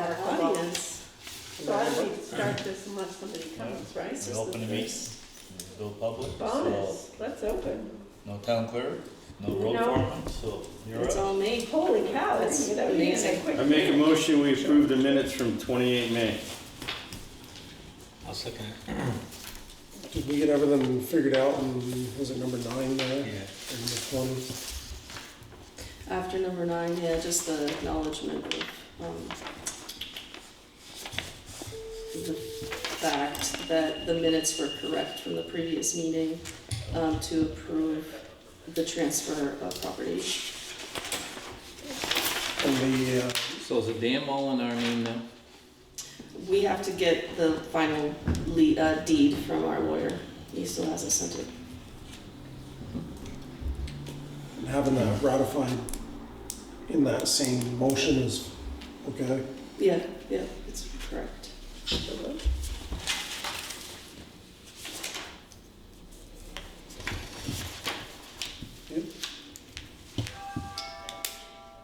our audience. So I don't need to start this unless somebody comes, right? We open the meeting, go public, so Bonus, let's open. no town clerk, no road No. foreman, so you're It's up. all me. Holy cow, that's That's amazing. amazing. I make a motion, we approve the minutes from 28 May. I'll second Did we get everything figured out, and was it number 9 there? it. And the 20? After number 9, yeah, just the acknowledgement of the fact that the minutes were correct from the previous meeting to approve the transfer of property. And the, So is the dam all in our name now? We have to get the final deed from our lawyer. He still hasn't sent it. having that ratified in that same motion is okay? Yeah, it's correct. Yep.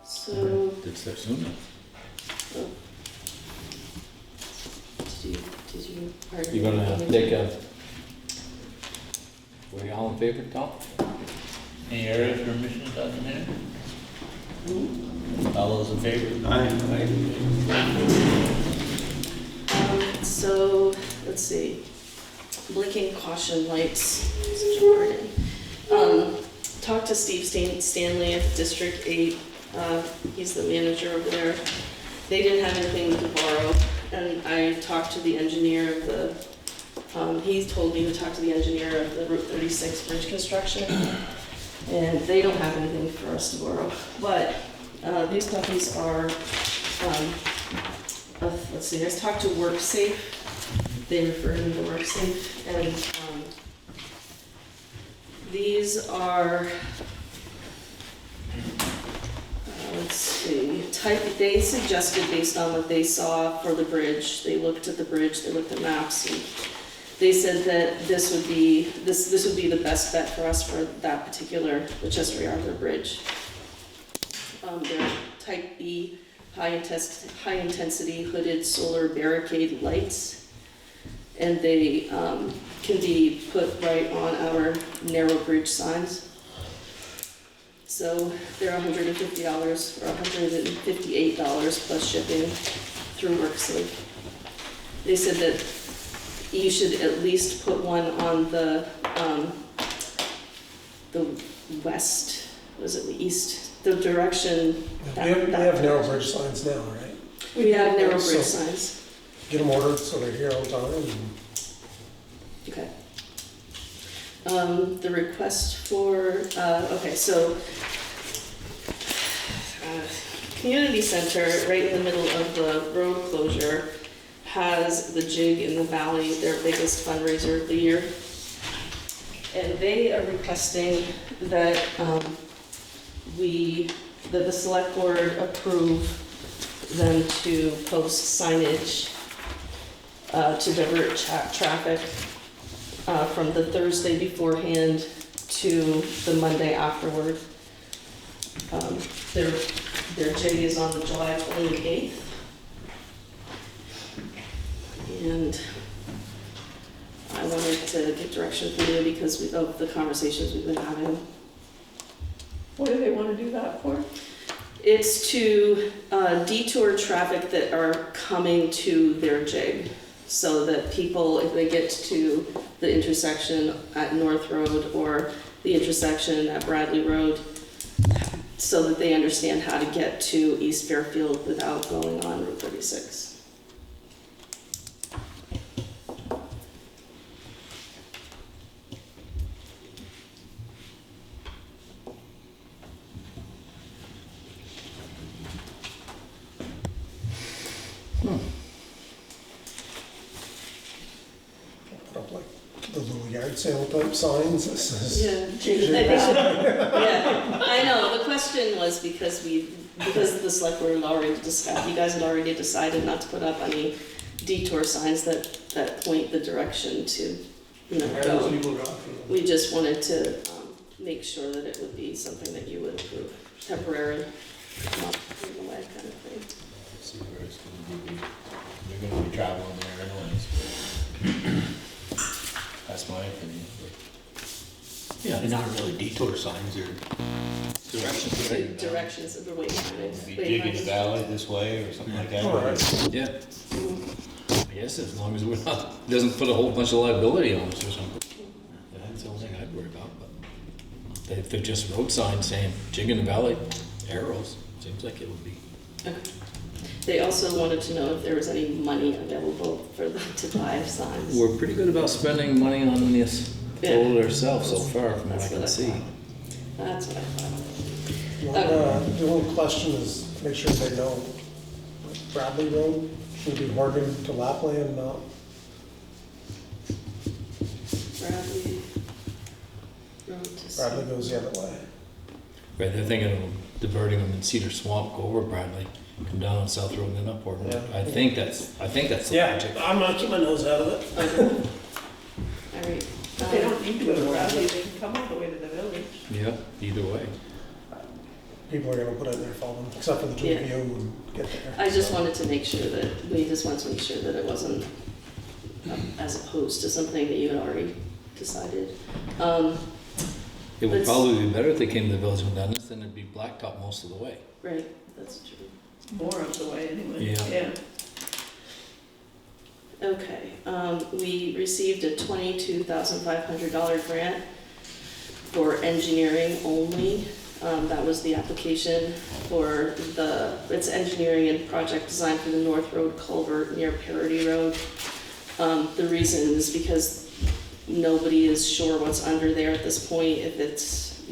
So, Did so soon. oh. Did you? already- You're gonna take a, were you all in favor, Tom? Any areas for omissions on the minute? All those in favor? So, let's see, blinking caution lights. Talked to Steve Stanley at District 8, he's the manager over there. They didn't have anything to borrow, and I talked to the engineer of the, he told me to talk to the engineer of the Route 36 bridge construction, and they don't have anything for us to borrow. But these puppies are, let's see, I talked to WorkSafe. They refer to me to WorkSafe, and these are, let's see, they suggested based on what they saw for the bridge. They looked at the bridge, they looked at maps, and they said that this would be the best bet for us for that particular Chester Arthur Bridge. They're Type B, high intensity hooded solar barricade lights, and they can be put right on our narrow bridge signs. So they're $150 or $158 plus shipping through WorkSafe. They said that you should at least put one on the west, was it the east, the direction. We have narrow bridge signs now, right? We have narrow bridge So- signs. Get them ordered so they're here all the time. And Okay. The request for, okay, so, community center, right in the middle of the road closure, has the Jig in the Valley, their biggest fundraiser of the year. And they are requesting that, that the select board approve them to post signage to divert traffic from the Thursday beforehand to the Monday afterward. Their Jig is on the July 28th. And I wanted to get direction from you because of the conversations we've been having. What do they want to do that for? It's to detour traffic that are coming to their Jig, so that people, if they get to the intersection at North Road or the intersection at Bradley Road, so that they understand how to get to East Fairfield without going on Route 36. put up like the little yard sale type signs that says. Yeah, yeah, I know, the question was because the select board had already decided, you guys had already decided not to put up any detour signs that point the direction to, go. We just wanted to make sure that it would be something that you would approve temporarily, not in the way kind of thing. See where it's gonna be. They're not really detour signs, they're directions. The directions of the wayfinding. Be Diggins Valley this way or something like that. All right. Yeah. I guess as long as we're not, doesn't put a whole bunch of liability on us or something. That's the only thing I'd worry about, but if they're just road signs saying Jiggin Valley, arrows, seems like it would be. Okay. They also wanted to know if there was any money available for them to buy signs. We're pretty good about spending money on this Yeah. road ourselves so far, from what I That's can what I see. thought. That's what I thought. The only question is make sure they know Bradley Road should be Horgan to Lapland, not Bradley Road to. Bradley goes the other way. Right, they're thinking of diverting them in Cedar Swamp, go over Bradley, come down on South Road and then up Horton. Yeah. I think that's the logic. I'm not keeping my nose out of it. Okay. All right. If they don't need to go to Bradley, they can come all the way to the village. Yeah, either way. People are gonna put it in their phone, except for the two of you and get there. I just wanted to make sure that, we just wanted to make sure that it wasn't as opposed to something that you had already decided. It would Let's- probably be better if they came to the village and done this, then it'd be blacktop most of the way. Right, that's true. More of the way anyway. Yeah. Okay, we received a $22,500 grant for engineering only. That was the application for it's engineering and project design for the North Road culvert near Parity Road. The reason is because nobody is sure what's under there at this point.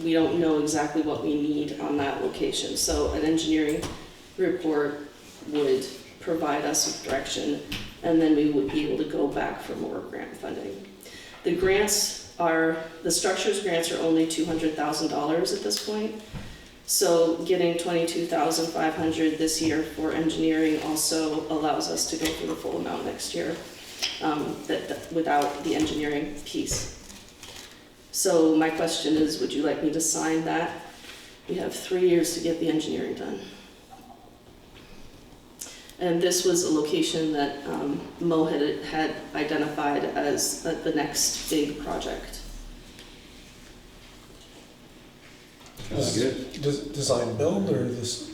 We don't know exactly what we need on that location. So an engineering report would provide us with direction, and then we would be able to go back for more grant funding. The structures grants are only $200,000 at this point. So getting $22,500 this year for engineering also allows us to go for the full amount next year, without the engineering piece. So my question is, would you like me to sign that? We have 3 years to get the engineering done. And this was a location that Mo had identified as the next big project. Design build, or this,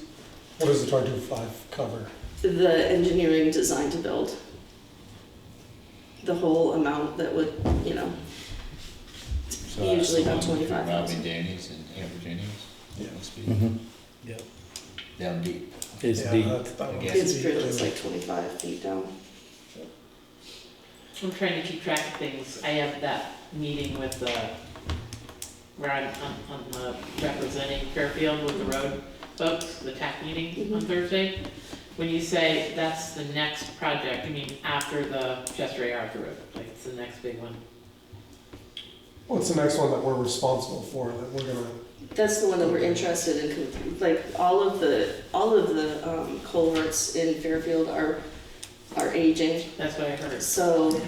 what does the 22.5 cover? The engineering design to build. The whole amount that would, So usually about that's the one between 25,000. Robbie Danny's and Amber Jennings. Yeah. Must be Mm-hmm. Yep. down deep. It's Yeah, deep. that one. Again. It's pretty, it's like 25 feet down. I'm trying to keep track of things. I have that meeting with where I'm representing Fairfield with the road folks, the TAC meeting on Mhm. Thursday. When you say that's the next project, you mean after the Chester A. Arthur Road, like it's the next big one? What's the next one that we're responsible for, that we're gonna, That's the one that we're interested in, like, all of the culverts in Fairfield are aging, That's what I heard. so,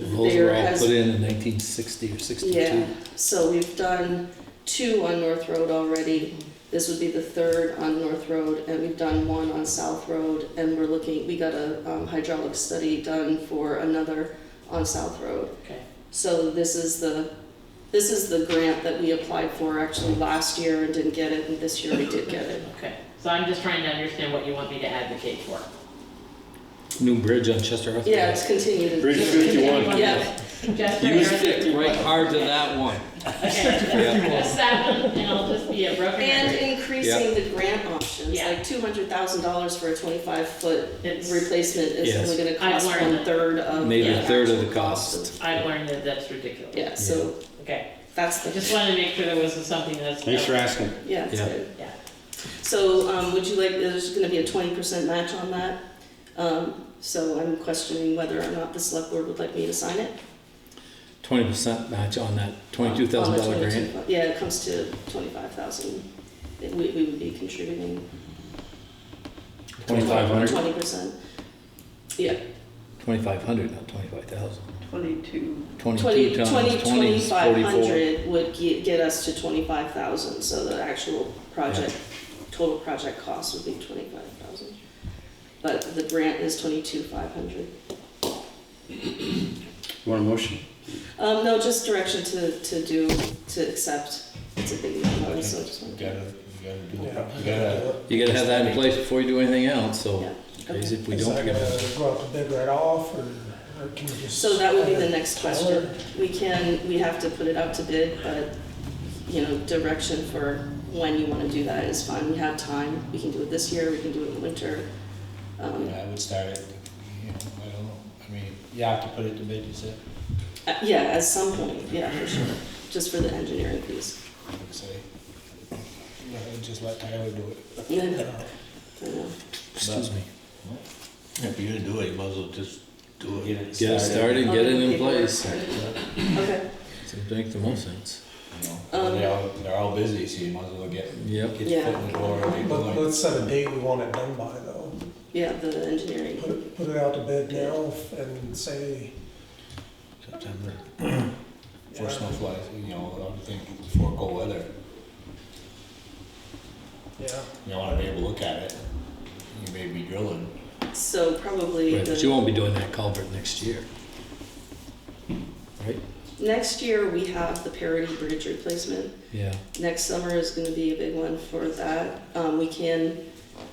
Those There were all has- put in 1960 or 62. yeah. So we've done 2 on North Road already. This would be the 3rd on North Road, and we've done 1 on South Road, and we got a hydraulic study done for another on South Road. Okay. So this is the grant that we applied for actually last year and didn't get it, and this year we did get it. Okay. So I'm just trying to understand what you want me to advocate for. New bridge on Chester Ave. Yeah, it's continued. Bridge 51. Yeah, Just You stick right hard to that one. Okay, just that one, and I'll just be a broken and record. increasing the grant options, Yeah. like $200,000 for a 25-foot It's- replacement is Yes. only gonna I've cost learned that. 1/3 of. Maybe the a third of actual the cost. I've learned that that's ridiculous. Yeah, so Okay, that's I the, just wanted to make sure there was something that's. Thanks for asking. yeah, it's Yeah. good. Yeah. So, would you like, there's gonna be a 20% match on that. So I'm questioning whether or not the select board would like me to sign it. 20% match on that On the $22,000 grant. 22. Yeah, it comes to 25,000. We would be contributing 2,500. 20%. Yeah, 2,500, not 25,000. 22. 22 times 20 is 44. 2,500 would get us to 25,000, so the actual project, total project cost would be 25,000. But the grant is 22,500. You want a motion? No, just direction to accept. It's a big memo, so I just want You to. You gotta have that in place before you do anything else, so Yeah. crazy if we Is don't that get gonna it. go out to bid right off, or can you just? So that would be the next Tyler? question. We have to put it out to bid, but, direction for when you want to do that is fine. We have time. We can do it this year, we can do it in the winter. Yeah, I would start it, I don't know, I mean, you have to put it to bid, you said, Yeah, at some point, yeah, for sure, just for the engineering piece. I would say. I would just let Tyler do it. I know. Excuse me. If you're gonna do it, you might as well just do it. Get Get it started, get it in Paperwork place. started. Okay, Seems to make the most sense. They're all busy, so you might as well get Yep. your foot in the door, and get going. Let's set a date we want it done by, though. yeah, the engineering. Put it out to bid now and say, September. Before snow flies, I would think before cold weather, yeah, you wanna be able to look at it. You may be drilling. So probably Right, but you won't be doing that culvert next year. Right? next year, we have the Parity Bridge replacement. Yeah. Next summer is gonna be a big one for that.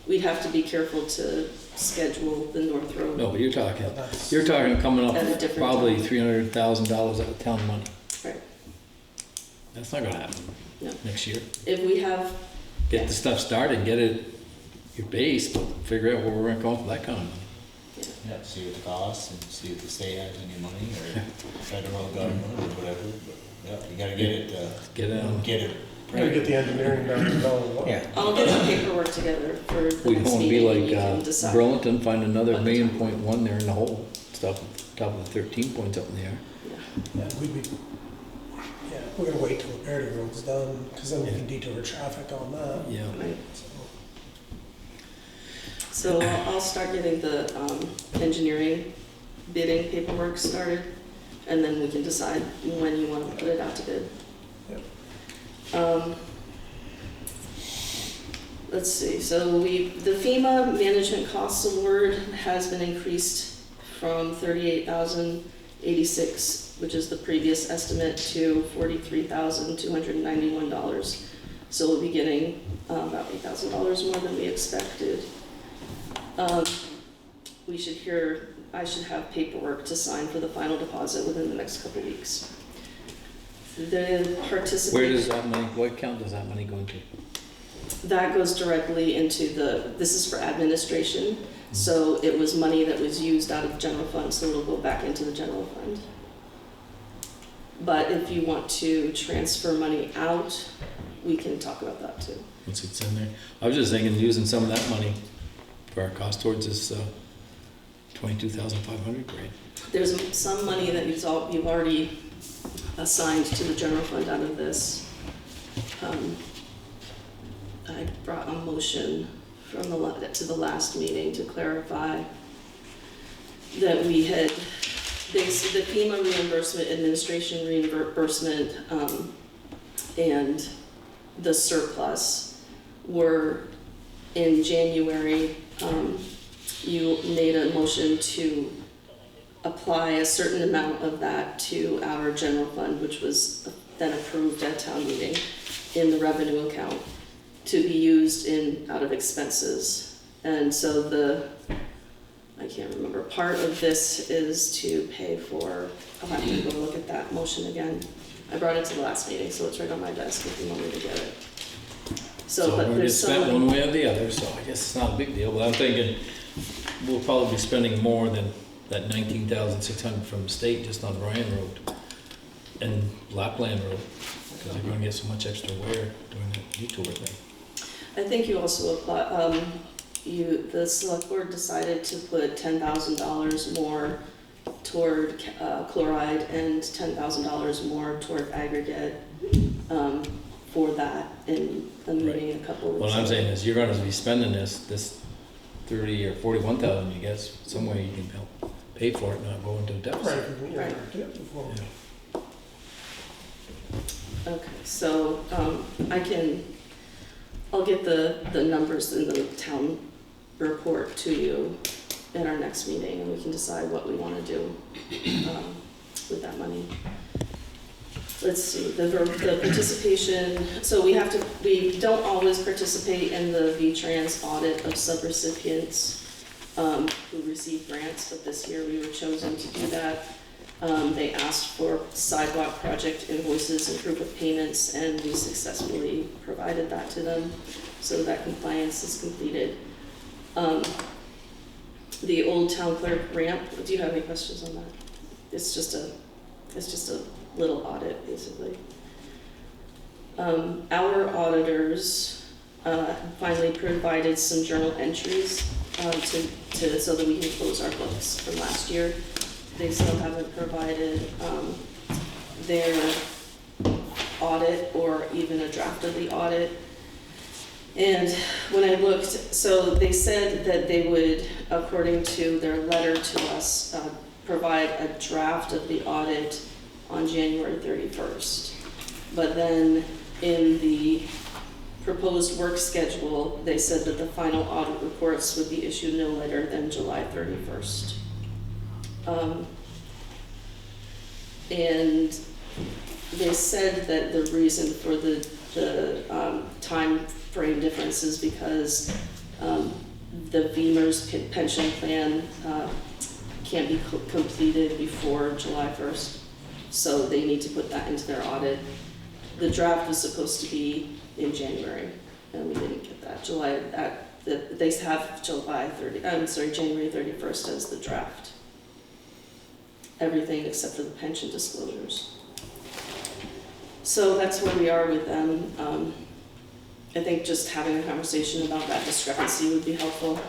We'd have to be careful to schedule the North Road. No, but you're talking that's, coming up At a different probably time. $300,000 out of town money. Right. That's not gonna happen No. next year. If we have, Get the stuff started, get it, your base, but figure out where we're gonna come up with that kind of money. Yeah, see what the costs and see if the state has any money or federal government or whatever, but, yeah, you gotta get it, Get it on. get it. gotta get the engineering done to know what. Yeah. I'll get the paperwork together for the We next don't wanna be meeting, and you like, can decide. Burlington, find another What the million time. point one there in the hole, stuff, top of the 13 points up in the air. Yeah, we're gonna wait till the Parity Road's done, cause then we can detour traffic on that. Yeah. Right. So I'll start getting the engineering bidding paperwork started, and then we can decide when you want to put it out to bid. Yep. Let's see, so the FEMA Management Costs Award has been increased from $38,086, which is the previous estimate, to $43,291. So we'll be getting about $8,000 more than we expected. I should have paperwork to sign for the final deposit within the next couple weeks. The participant. Where does that money, what account does that money go into? That goes directly into this is for administration, so it was money that was used out of the general fund, so it'll go back into the general fund. But if you want to transfer money out, we can talk about that too. Once it's in there. I was just thinking using some of that money for our cost towards this, 22,500 grade. There's some money that you've already assigned to the general fund out of this. I brought a motion to the last meeting to clarify that we had, the FEMA reimbursement, administration reimbursement, and the surplus were in January. You made a motion to apply a certain amount of that to our general fund, which was then approved at town meeting in the revenue account to be used out of expenses. And so I can't remember, part of this is to pay for, I'll have to go look at that motion again. I brought it to the last meeting, so it's right on my desk if you want me to get it. So, we're but gonna get there's spent some, one way or the other, so I guess it's not a big deal, but I'm thinking we'll probably be spending more than that 19,600 from the state just on Ryan Road and Lapland Road, because they're gonna get so much extra wear doing that detour thing. I think you also apply, the select board decided to put $10,000 more toward chloride and $10,000 more toward aggregate for that in a meeting in a couple of weeks. What I'm saying is you're gonna be spending this 30 or 41,000, you guess, some way you can help pay for it, not go into a deficit. Right, we can Right. earmark it before. Yeah. Okay, so I'll get the numbers in the town report to you in our next meeting, and we can decide what we want to do with that money. Let's see, the participation, so we don't always participate in the V-Trans audit of subrecipients who receive grants, but this year we were chosen to do that. They asked for sidewalk project invoices and proof of payments, and we successfully provided that to them, so that compliance is completed. The old town clerk ramp, do you have any questions on that? It's just a little audit, basically. Our auditors finally provided some journal entries so that we can close our books from last year. They still haven't provided their audit or even a draft of the audit. And when I looked, so they said that they would, according to their letter to us, provide a draft of the audit on January 31st. But then in the proposed work schedule, they said that the final audit reports would be issued no later than July 31st. And they said that the reason for the time frame difference is because the VEMR's pension plan can't be completed before July 1st. So they need to put that into their audit. The draft was supposed to be in January, and we didn't get that. They have January 31st as the draft. Everything except for the pension disclosures. So that's where we are with them. I think just having a conversation about that discrepancy would be helpful.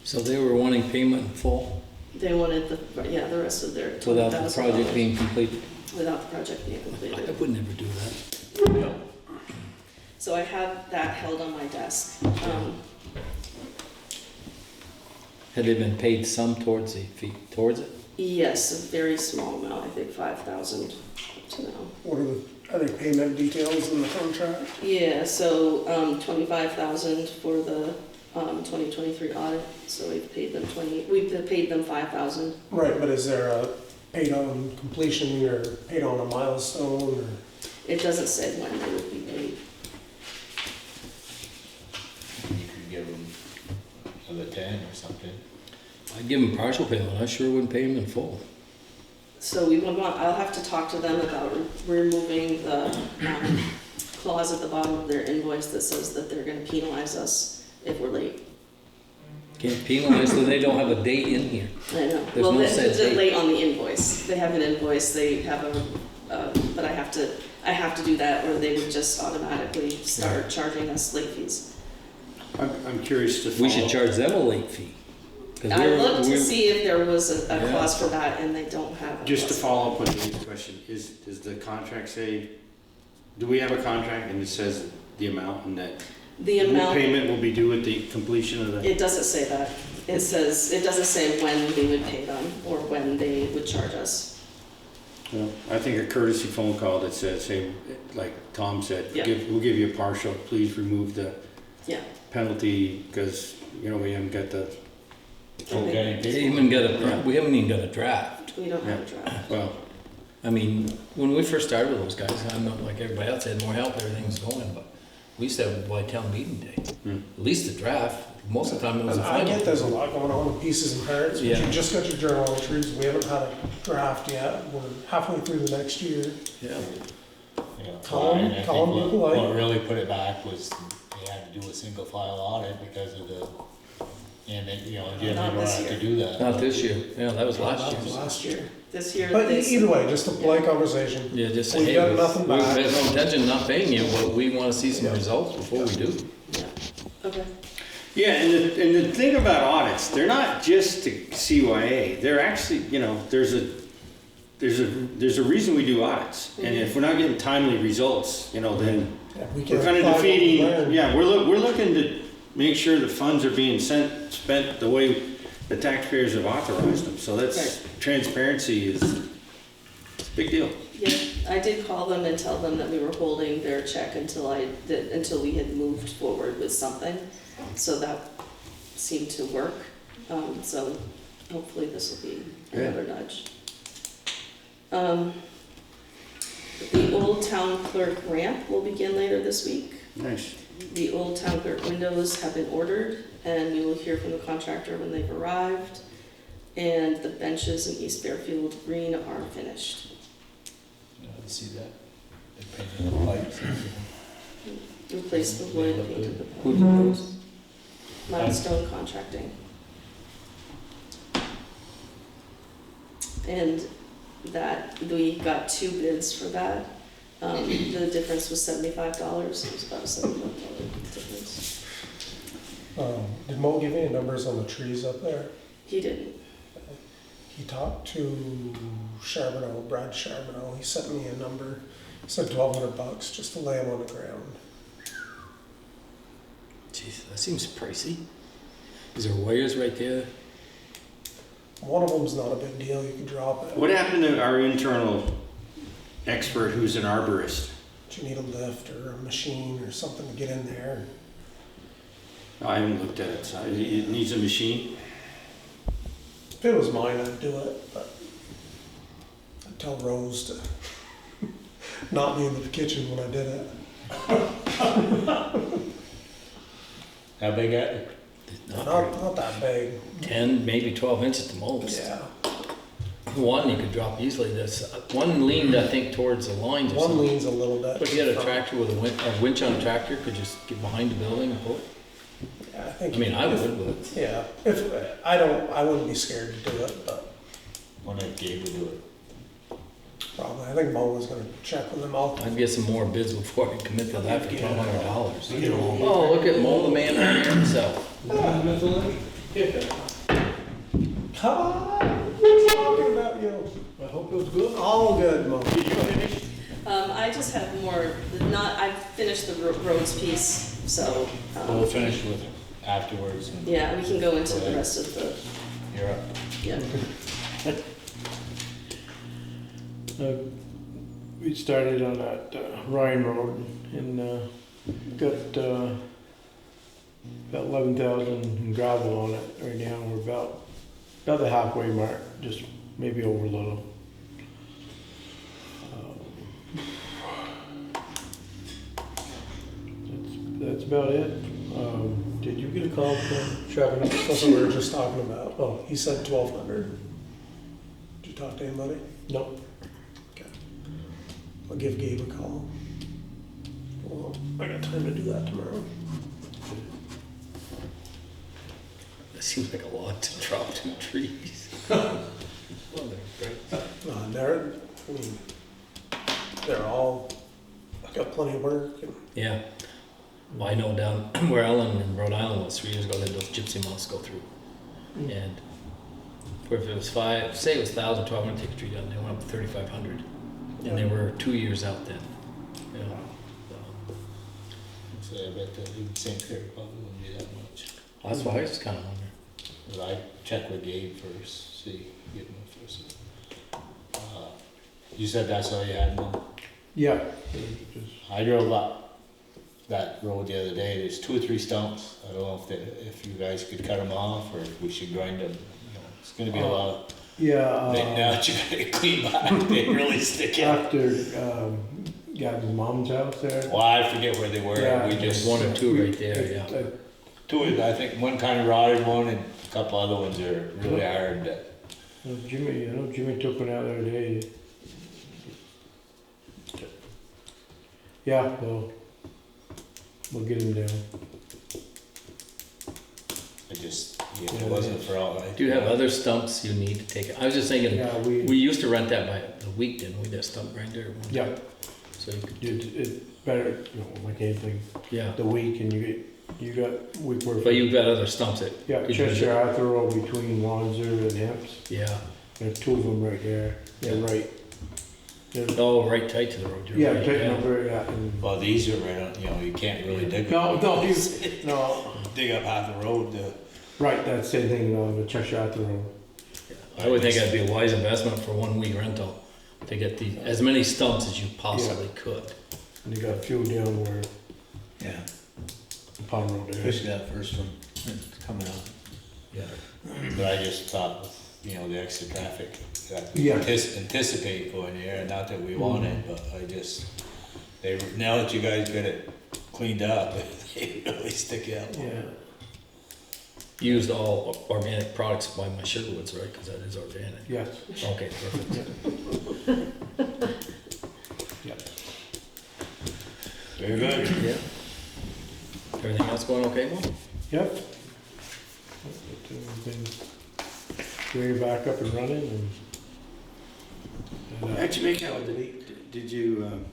So they were wanting payment in full They wanted the rest of their without the $20,000 project being completed? without the project being I completed. would never do that. So I have that held on my desk. Had they been paid some towards the fee, towards it? Yes, a very small amount, I think 5,000 to now. What are the payment details in the contract? Yeah, so 25,000 for the 2023 audit, so we've paid them 5,000. Right, but is there a paid on completion or paid on a milestone or? It doesn't say when they would be paid. You could give them another 10 or something. I'd give them partial payment, I sure wouldn't pay them in full. So I'll have to talk to them about removing the clause at the bottom of their invoice that says that they're gonna penalize us if we're late. Can't penalize them, they don't have a date in here. I know. There's Well, no set they're date. late on the invoice. They have an invoice, they have but I have to do that, or they would just automatically start charging us late fees. I'm curious to follow. We should charge them a late fee. 'Cause I we're- looked to we're- see if there was a Yeah. clause for that, and they don't have a Just to clause. follow up on Dave's question, does the contract say, do we have a contract and it says the amount and that The amount, payment will be due at the completion of the? it doesn't say that. It doesn't say when they would pay them, or when they would charge us. Well, I think a courtesy phone call that says, hey, like Tom said, Yeah. we'll give you a partial, please remove the Yeah. penalty, because, we haven't got the, Oh, getting They paid. even got we haven't even got a draft. We don't have a draft. well, I mean, when we first started with those guys, I'm not like everybody else, had more help, everything's going, but we used to have it by town meeting day. At least the draft, most of the time it was a I final. get there's a lot going on with pieces and parts, but Yeah. you just got your journal entries, we haven't had a draft yet, we're halfway through the next year. Yeah. Yeah, Column- and I think column what- people like- What really put it back was they had to do a single file audit because of the, and they, you didn't Not know this how to year. do that. Not this year, yeah, that was last That was year. last year. This year, But they either way, just a polite conversation. Yeah, just say, We've hey, got we nothing we back. have no intention of not paying you, but we wanna see some results before we do. Yeah, okay. yeah, and the thing about audits, they're not just to CYA, they're actually, there's a reason we do audits. And if we're not getting timely results, then Yeah, we we're can kind of apply what we defeating, learned. we're looking to make sure the funds are being spent the way the taxpayers have authorized them. So that's, transparency is a big deal. Yeah, I did call them and tell them that we were holding their check until we had moved forward with something. So that seemed to work. So hopefully this will be another nudge. The Old Town Clerk ramp will begin later this week. Nice. The Old Town Clerk windows have been ordered, and we will hear from the contractor when they've arrived. And the benches in East Fairfield Green are finished. Yeah, I see that. They painted the pipes and everything. Replaced the wood, painted the Who did those? Milestone Contracting. And that, we got 2 bids for that. The difference was $75, it was about a $75 difference. Did Mo give any numbers on the trees up there? He didn't. He talked to Charbonneau, Brad Charbonneau, he sent me a number, he said $1,200 just to lay them on the ground. Jeez, that seems pricey. Is there wires right there? One of them's not a big deal, you can drop it. What happened to our internal expert who's an arborist? But you need a lift or a machine or something to get in there. I haven't looked at it, so it needs a machine. If it was mine, I'd do it, but I'd tell Rose to not be in the kitchen when I did it. How big are they? Not that big. 10, maybe 12 inches at the most. Yeah. One you could drop easily. This one leaned, I think, towards the lines or One something. leans a little bit. But if you had a tractor with a winch on a tractor, could just get behind the building and pull it. Yeah, I think. I mean, I would, but Yeah, if, I wouldn't be scared to do it, but One that Gabe would do it. probably, I think Mo was gonna check with them out. I'd get some more bids before I commit to that for $1,200. Oh, look at Mo, the man right here himself. Come on, we're talking about you. I hope it was good. All good, Mo. I just have more, I've finished the roads piece, so, We'll finish with it afterwards and yeah, we can go into the rest of the, you're up. yeah. We started on that Ryan Road and got about 11,000 in gravel on it right now. We're about the halfway mark, just maybe over a little. That's about it. Did you get a call from Trevor? That's what we were just talking about. Oh, he said 1,200. Did you talk to anybody? No. Okay. I'll give Gabe a call. Well, I got time to do that tomorrow. That seems like a lot to drop 2 trees. They're all, I got plenty of work. And Yeah. Well, I know down where Ellen in Rhode Island was 3 years ago, they had those gypsy moths go through. And if it was say it was 1,000, 1,200, take a tree down, they went up to 3,500. And they were 2 years out then. You know, So I bet that even St. Clair probably wouldn't be that much. that's why I was kind of wondering. But I check with Gabe first, see, get him first. You said that's all you had, Mo? Yeah. I drove up that road the other day, there's 2 or 3 stumps. I don't know if you guys could cut them off or if we should grind them. You know, it's gonna be a lot. Yeah. Now that you gotta clean back, they really stick out. After Gabby's mom's house there. Well, I forget where they were, Yeah. we There's just, 1 or 2 right there, yeah. 2, I think one kind of rotted one and a couple other ones are really hard that. I know Jimmy took one out the other day. Yeah, we'll get him down. I just, if it wasn't for all, Do you have other stumps you need to take? I was just thinking, Yeah, we used to rent that by the week, didn't we? That stump grinder. one Yeah. time? So you could, It's better, like anything, yeah. the week and you got week worth. But you've got other stumps that. Yeah, could use Cheshire it. Arthur Road between Wanzer and Hemps. Yeah. There's 2 of them right there. They're right. They're, Oh, right tight to the road. You're yeah, right, taking over, yeah. And, well, these are right on, you know, you can't really dig. no, no, Dig up half the road to. right, that same thing on the Cheshire Arthur Road. I would think that'd be a wise investment for 1 week rental to get as many stumps as you possibly could. And you got a few down where Yeah, Pond Road there. especially that first one, it's coming out. Yeah. But I just thought you know, the extra traffic that we Yeah. anticipate going there, not that we want it, but I just, now that you guys get it cleaned up, they really stick out. Yeah. Used all organic products by my Sugarwoods, right? Because that is organic. Yes. Okay, perfect. Very good. Yeah. Everything else going okay, Mo? Yep. Been ready back up and running and. How'd you make out with it? Did you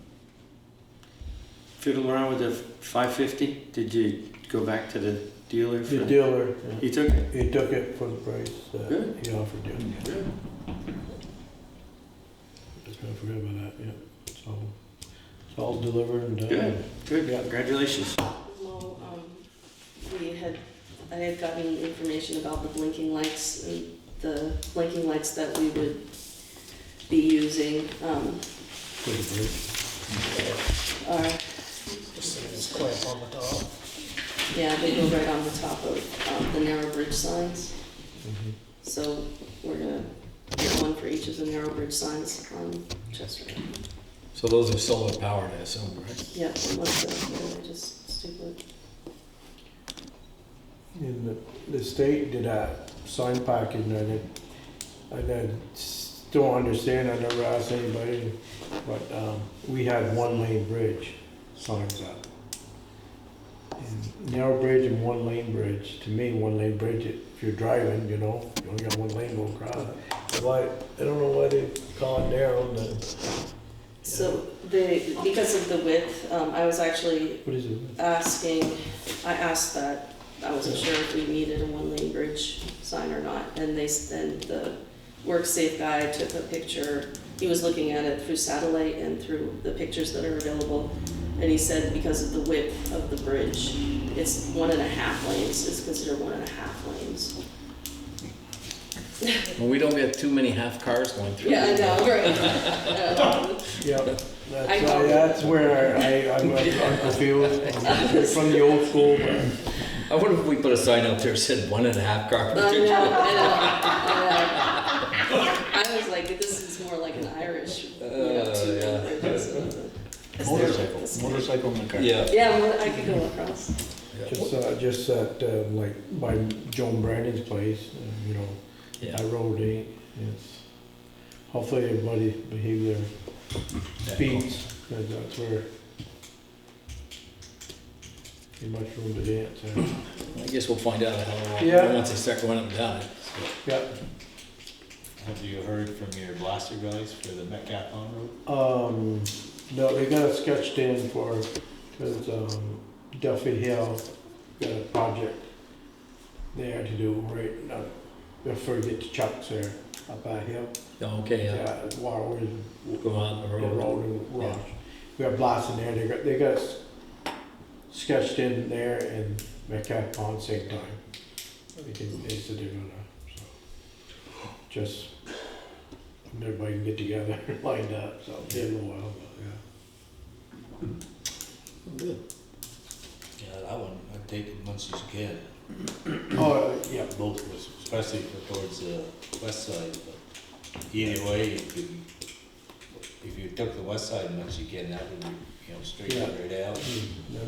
fiddle around with the 550? Did you go back to the dealer for The dealer, He took it? he took it for the price Good. that he offered you. Good. I forgot about that, yeah. So, it's all delivered and done. Good. Good. Yeah. Congratulations. Well, I had gotten information about the blinking lights and the blinking lights that we would be using, For the bridge. are, It's clamp on the top. yeah, they go right on the top of, the narrow bridge signs. Mhm. So we're gonna get one for each of the narrow bridge signs on Chester. So those are solar powered, I assume, right? Yeah, and one's really just stupid. In the state did a sign package and I don't understand, I never asked anybody, but, we had one lane bridge signs up. And narrow bridge and one lane bridge, to me, one lane bridge, if you're driving, you know, you only got one lane going across. Why, I don't know why they call it narrow, then, So because of the width, I was actually what is it? I asked that, I wasn't sure if we needed a one-lane bridge sign or not, and the work safe guy took a picture, he was looking at it through satellite and through the pictures that are available, and he said because of the width of the bridge, it's 1.5 lanes, it's considered 1.5 lanes. Well, we don't get too many half cars going through. Yeah, I know, right. Yeah, I know. that's where I'm confused, I'm from the old school, but. I wonder if we put a sign out there that said 1.5 car. I was like, this is more like an Irish, two-lane bridges. Motorcycle in the car. Yeah. Yeah, well, I could go across. Just at, like, by Joan Brandon's place, you know, Yeah. that road ain't, it's, hopefully everybody behave their speeds, cause that's where ain't much room to dance, I guess we'll find out how long, Yeah. once they start going up and down. Yeah, Have you heard from your blaster guys for the Metcalf Pond Road? no, they got it sketched in for, cause, Duffy Hill got a project there to do right now, before you get to Chuck's there, up that hill. Oh, okay, yeah. Yeah, water was Go on the the road. road and rush. We got blasting there, they got us sketched in there and Metcalf Pond same time. They said they're gonna, so, just, everybody can get together, lined up, so it'll be a little while, but Good. Yeah, that one, I'd take it once you can, yeah. Oh, yeah, both of us, especially for towards the west side, but either way, if you took the west side once you can, that would be, you know, straight up right out. a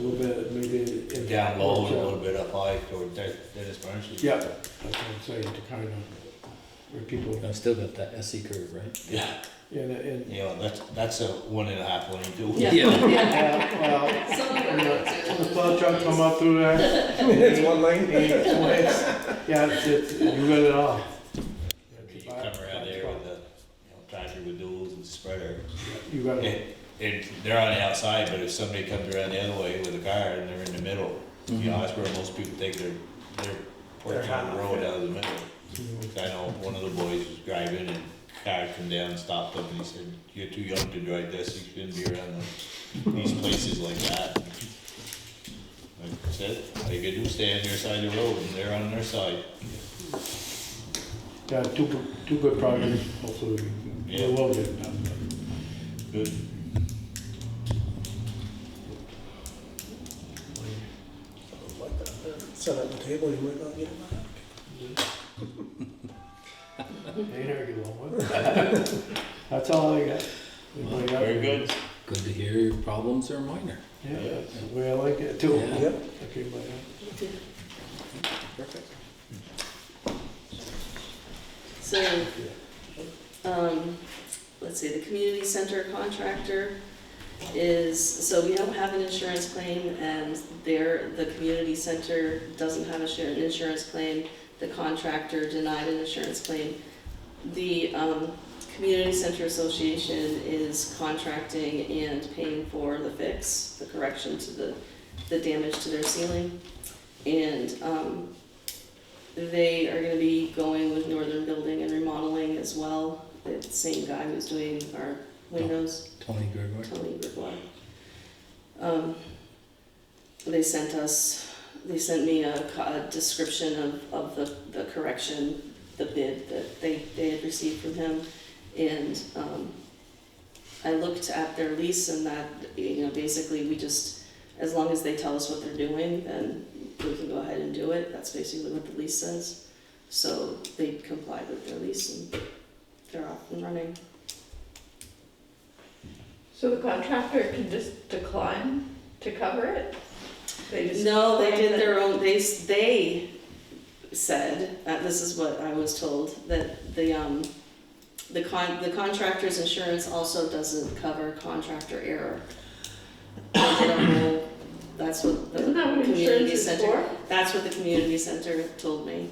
little bit, maybe. if- Down low and a little bit up high toward Dennis Burns. Yeah, that's what I'm saying, to kind of, where people, I've still got that SE curve, right? Yeah, and, you know, that's a 1.5 lane too. Yeah. well, Some of them the plow truck come up through there, It's one lane. yeah, you got it all. You come around there with the, you know, tractor with duals and spreader. You got it, And they're on the outside, but if somebody comes around the other way with a car and they're in the middle, you know, that's where most people take their portion of the road out of the middle. I know one of the boys was driving and car come down and stopped him and he said, "You're too young to drive this, you shouldn't be around these places like that." Like I said, all you gotta do is stay on your side of the road and they're on their side. yeah, two good projects, hopefully, Yeah. we will get it done. Good. Like that, set at the table, you might not get it back. Ain't arguing with it. That's all I got. Anybody got Very any? good. Good to hear your problems are minor. Yeah, that's the way I like it too. Yeah. Yep. Okay, bye. Perfect. So, let's see, the community center contractor is, so we don't have an insurance claim, and the community center doesn't have an insurance claim. The contractor denied an insurance claim. The Community Center Association is contracting and paying for the fix, the correction to the damage to their ceiling. And they are gonna be going with Northern Building and Remodeling as well. The same guy who's doing our windows, Tony Gregory. Tony Gregoire. They sent me a description of the correction, the bid that they had received from him. And I looked at their lease, and that, basically we just, as long as they tell us what they're doing, then we can go ahead and do it. That's basically what the lease says. So they complied with their lease, and they're off and running. So the contractor can just decline to cover it? They just No, they claim did that- their own, they said, this is what I was told, that the contractor's insurance also doesn't cover contractor error. I don't know, that's what the Isn't that what community insurance is center, for? that's what the community center told me.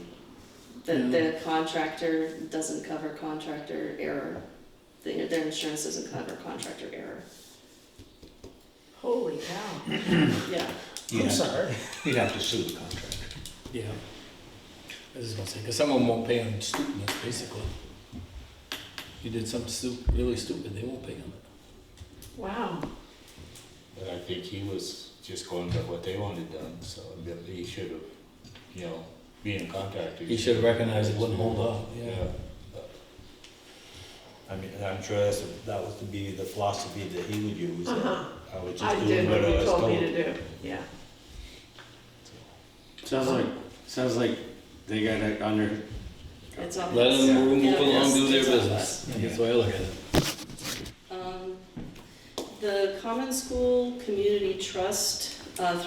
That the contractor doesn't cover contractor error. Their insurance doesn't cover contractor error. Holy cow. Yeah. I'm sorry. You'd have to sue the contractor. Yeah. I was just gonna say, because some of them won't pay on stupidness, basically. You did something really stupid, they won't pay on it. Wow. But I think he was just going by what they wanted done, so he should have, being a contractor. He should have recognized it wouldn't hold up, yeah. Yeah. I mean, I'm sure that was to be the philosophy that he would use. that Uh-huh. I would just I do did what what I you was told told. me to do, yeah. Sounds like they got it under, It's all. Let them move Yeah, along, do their it's all business. That's the way I look at it. The Common School Community Trust,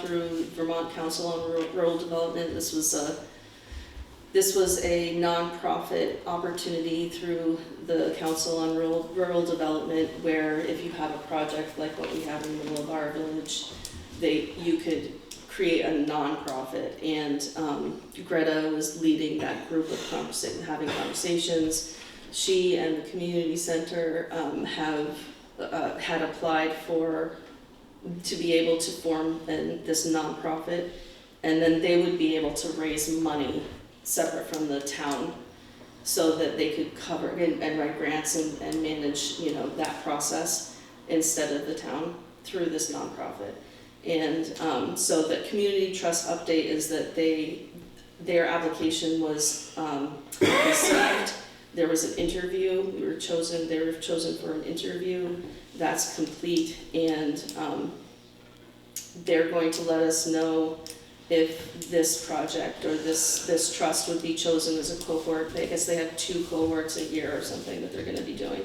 through Vermont Council on Rural Development, this was a nonprofit opportunity through the Council on Rural Development, where if you have a project like what we have in the middle of our village, you could create a nonprofit. And Greta was leading that group of having conversations. She and the community center had applied to be able to form this nonprofit, and then they would be able to raise money separate from the town, so that they could cover and write grants and manage, that process instead of the town through this nonprofit. And so the community trust update is that their application was received. There was an interview. They were chosen for an interview. That's complete, and they're going to let us know if this project or this trust would be chosen as a cohort. I guess they have 2 cohorts a year or something that they're gonna be doing.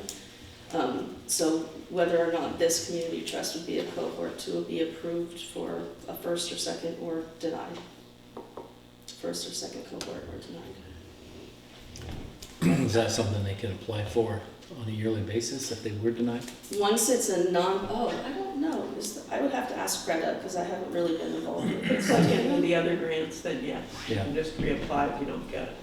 So whether or not this community trust would be a cohort to be approved for a first or second or denied. First or second cohort or denied. Is that something they can apply for on a yearly basis if they were denied? Once it's a I don't know, I would have to ask Greta, because I haven't really been involved with It's this. like any of the other grants, then yes, you Yeah. can just reapply if you don't get it.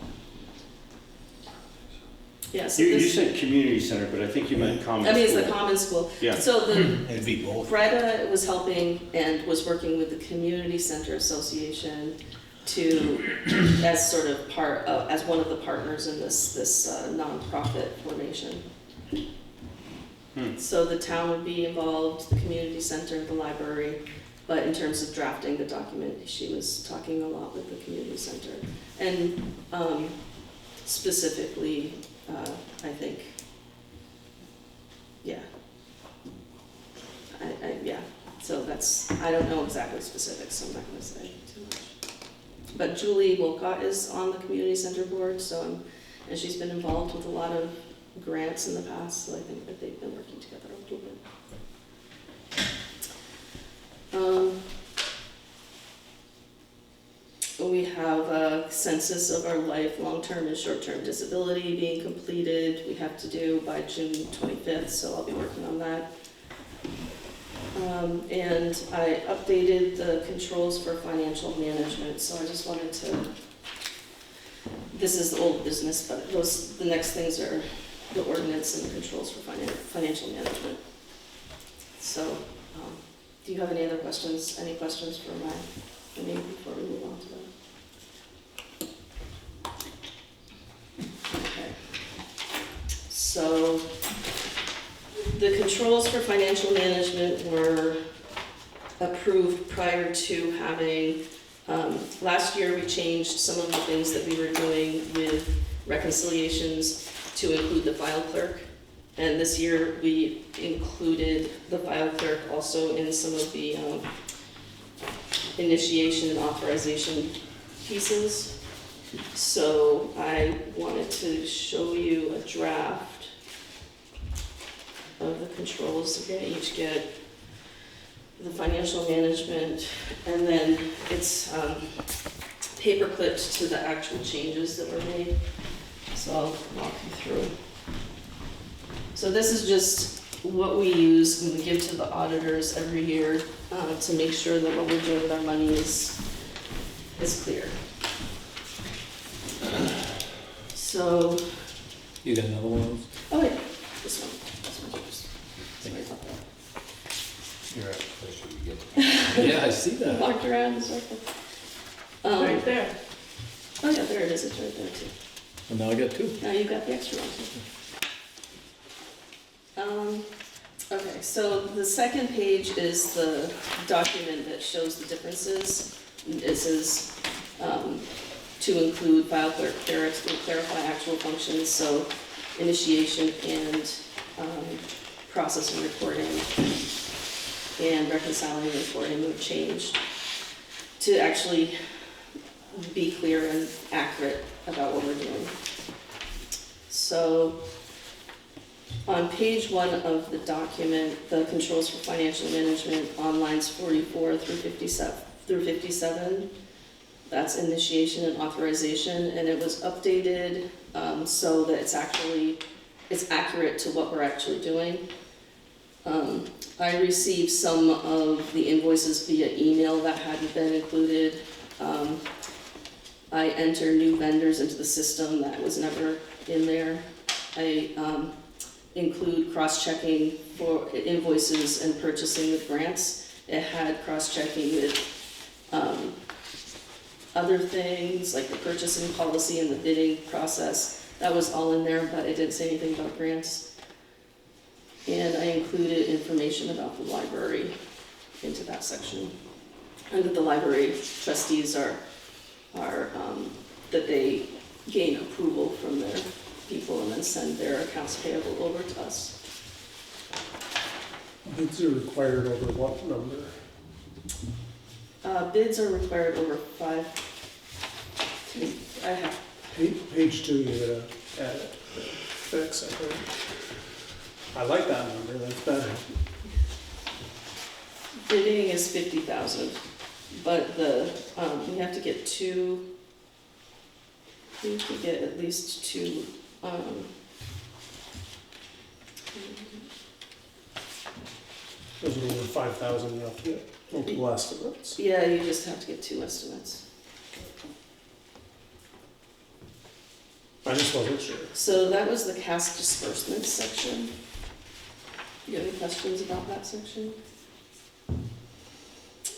Yeah, so you this, said community center, but I think you meant common I mean, it's the school. common school. Yeah. So It'd be both. Greta was helping and was working with the Community Center Association as sort of as one of the partners in this nonprofit formation. So the town would be involved, the community center, the library, but in terms of drafting the document, she was talking a lot with the community center. And specifically, I think, yeah. Yeah, so I don't know exactly specifics, so I'm not gonna say too much. But Julie Wolcott is on the community center board, so and she's been involved with a lot of grants in the past, so I think that they've been working together a little bit. We have a census of our life, long-term and short-term disability being completed. We have to do by June 25th, so I'll be working on that. And I updated the controls for financial management, so I just wanted to, this is the old business, but the next things are the ordinance and the controls for financial management. So, do you have any other questions? Any questions for me before we move on to that? Okay. So, the controls for financial management were approved prior to having, last year we changed some of the things that we were doing with reconciliations to include the file clerk. And this year we included the file clerk also in some of the initiation and authorization pieces. So I wanted to show you a draft of the controls. You're gonna each get the financial management, and then it's paper clipped to the actual changes that were made. So I'll walk you through. So this is just what we use when we give to the auditors every year to make sure that what we're doing with our money is clear. So, You got another one of those? oh wait, this one first. Sorry about that. You're right, that's what you get. Yeah, I see that. Walked around in a circle. Right there. Oh yeah, there it is, it's right there too. And now I got two. Now you've got the extra one. Okay, so the second page is the document that shows the differences. This is to include file clerk clearance, to clarify actual functions, so initiation and process and reporting and reconciling and reporting were changed to actually be clear and accurate about what we're doing. So on page 1 of the document, the controls for financial management on lines 44 through 57, that's initiation and authorization, and it was updated so that it's accurate to what we're actually doing. I received some of the invoices via email that hadn't been included. I enter new vendors into the system that was never in there. I include cross-checking for invoices and purchasing with grants. It had cross-checking with other things like the purchasing policy and the bidding process. That was all in there, but it didn't say anything about grants. And I included information about the library into that section. And that the library trustees are that they gain approval from their people and then send their accounts payable over to us. Bids are required over what number? Bids are required over 5. I have, Page 2, you gotta add it, fix, I think. I like that number, that's better. bidding is 50,000, but we have to get two. We have to get at least two. Those are over 5,000, you have to get multiple estimates. Yeah, you just have to get 2 estimates. I just wasn't sure. So that was the cash disbursement section. You have any questions about that section?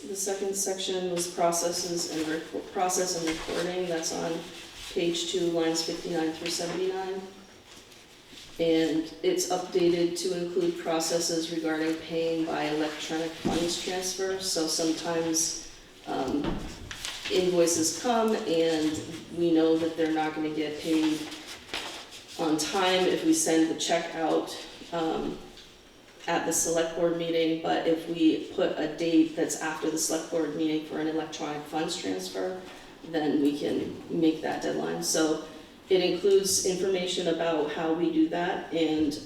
The second section was process and reporting. That's on page 2, lines 59 through 79. And it's updated to include processes regarding paying by electronic funds transfer. So sometimes invoices come and we know that they're not going to get paid on time if we send the check out at the select board meeting, but if we put a date that's after the select board meeting for an electronic funds transfer, then we can make that deadline. So It includes information about how we do that, and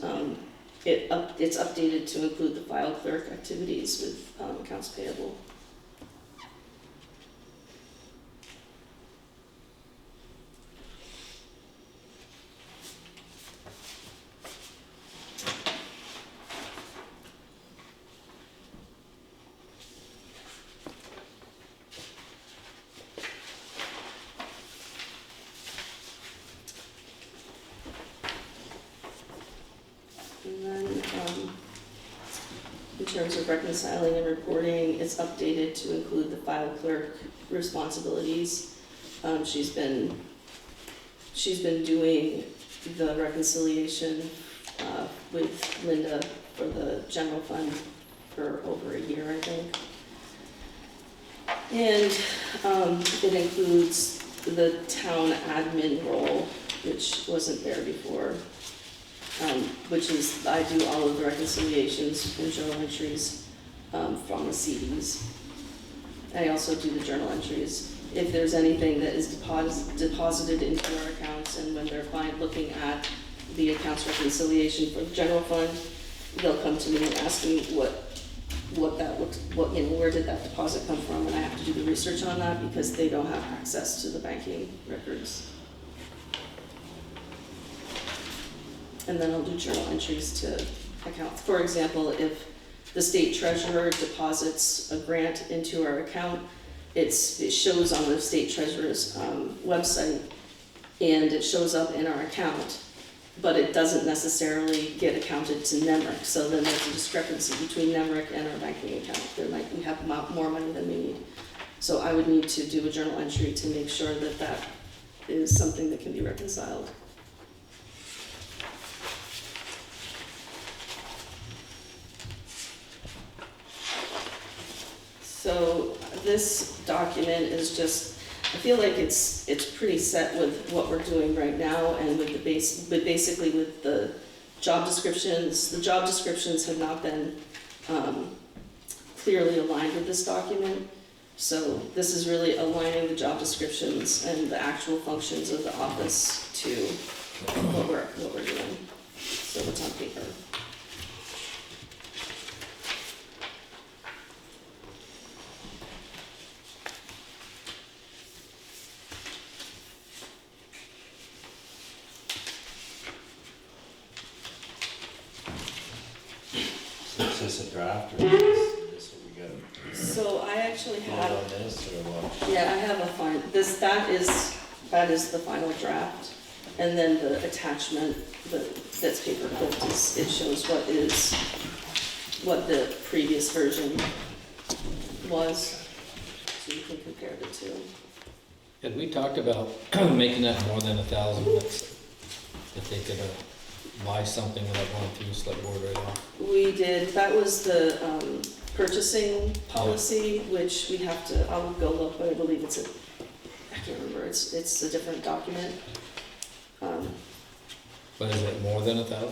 it's updated to include the file clerk activities with accounts payable. And then, in terms of reconciling and reporting, it's updated to include the file clerk responsibilities. She's been doing the reconciliation with Linda for the general fund for over a year, I think. And it includes the town admin role, which wasn't there before. Which is, I do all of the reconciliations and journal entries from the CDs. I also do the journal entries. If there's anything that is deposited into our accounts, and when they're looking at the accounts reconciliation for the general fund, they'll come to me and ask me what that looks, where did that deposit come from, and I have to do the research on that because they don't have access to the banking records. And then I'll do journal entries to accounts. For example, if the state treasurer deposits a grant into our account, it shows on the state treasurer's website, and it shows up in our account, but it doesn't necessarily get accounted to NEMRIC. So then there's a discrepancy between NEMRIC and our banking account. We have more money than we need. So I would need to do a journal entry to make sure that that is something that can be reconciled. So this document is just, I feel like it's pretty set with what we're doing right now, and with basically with the job descriptions. The job descriptions have not been clearly aligned with this document. So this is really aligning the job descriptions and the actual functions of the office to what we're doing. So what's on paper. Is this a draft or is this what we got? So I actually Vote have, on this or what? yeah, I have that is the final draft. And then the attachment that's paper clipped it shows what the previous version was. So you can compare the two. Had we talked about making that more than 1,000, if they could buy something without going through the select board right now? We did, that was the purchasing policy, which we have to, I'll go look, but I believe I can't remember, it's a different document. But is it more than 1,000? I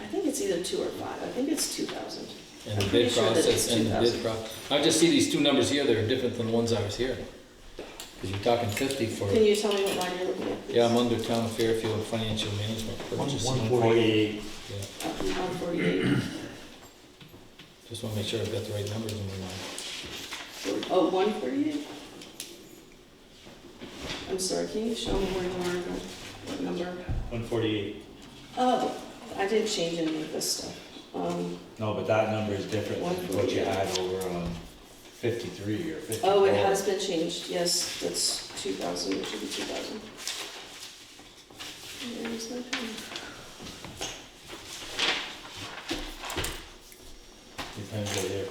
think it's either 2 or 5, I think it's 2,000. And I'm the pretty bid sure that process it's and the 2,000. bid process. I just see these two numbers here that are different than the ones I was hearing. Because you're talking 50 for, Can you tell me what line you're looking at, please? yeah, I'm under Town of Fairfield Financial Management Purchasing. 148. Yeah, 148. just want to make sure I've got the right numbers in my mind. Oh, 148? I'm sorry, can you show me where you are, what number? 148. Oh, I didn't change any of this stuff. No, but that number is different than what you had over on 53 or 54. Oh, it has been changed, yes, that's 2,000, it should be 2,000. Where's my pen? Your pen's right there.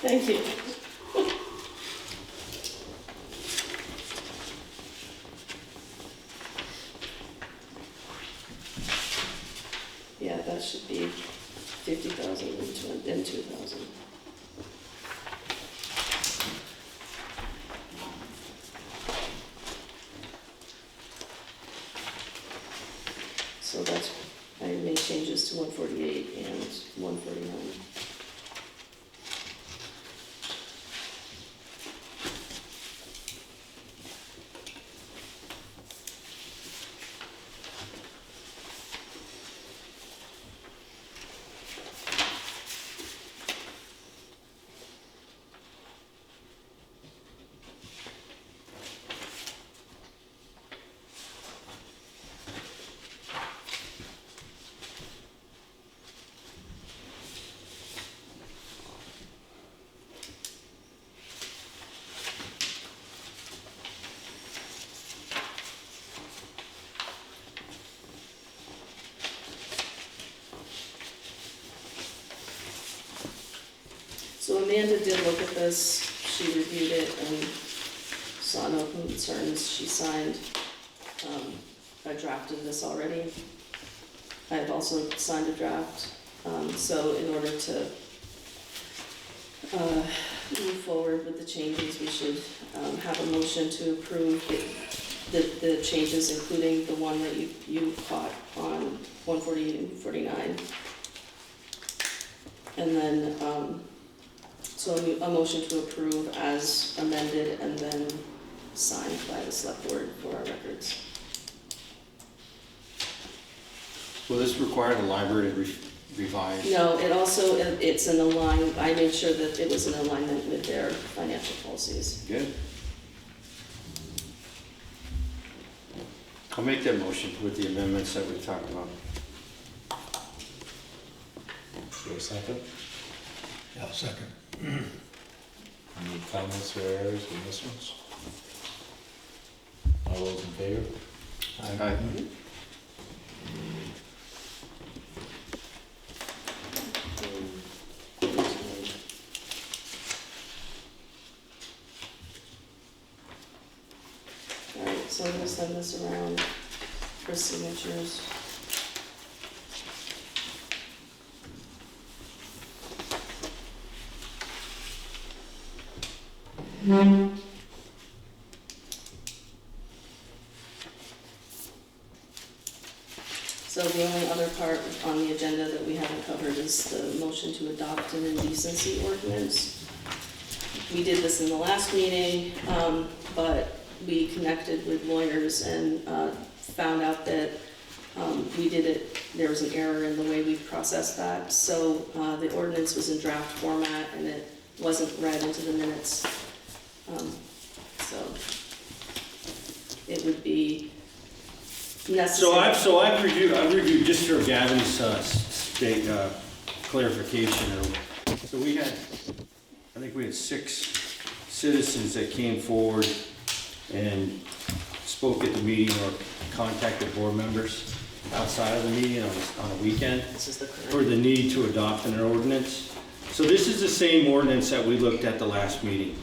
Thank you. Yeah, that should be 50,000 and 2,000. So that's, I made changes to 148 and 149. Amanda did look at this, she reviewed it and saw no concerns, she signed a draft of this already. I've also signed a draft, so in order to move forward with the changes, we should have a motion to approve the changes, including the one that you caught on 148 and 49. And then, so a motion to approve as amended and then signed by the select board for our records. Will this require the library to revise? No, it also, it's an align, I made sure that it was in alignment with their financial policies. Good. I'll make that motion with the amendments that we talked about. Is there a second? Yeah, second. Any comments or errors in this one? All those in favor? Aye. Alright, so I'm gonna send this around for signatures. So the only other part on the agenda that we haven't covered is the motion to adopt an indecency ordinance. We did this in the last meeting, but we connected with lawyers and found out that we did it, there was an error in the way we processed that. So the ordinance was in draft format and it wasn't read into the minutes. So it would be necessary. So I've reviewed just for Gavin's state clarification. So we had, I think we had 6 citizens that came forward and spoke at the meeting or contacted board members outside of the meeting on a weekend This is the for current. the need to adopt an ordinance. So this is the same ordinance that we looked at the last meeting.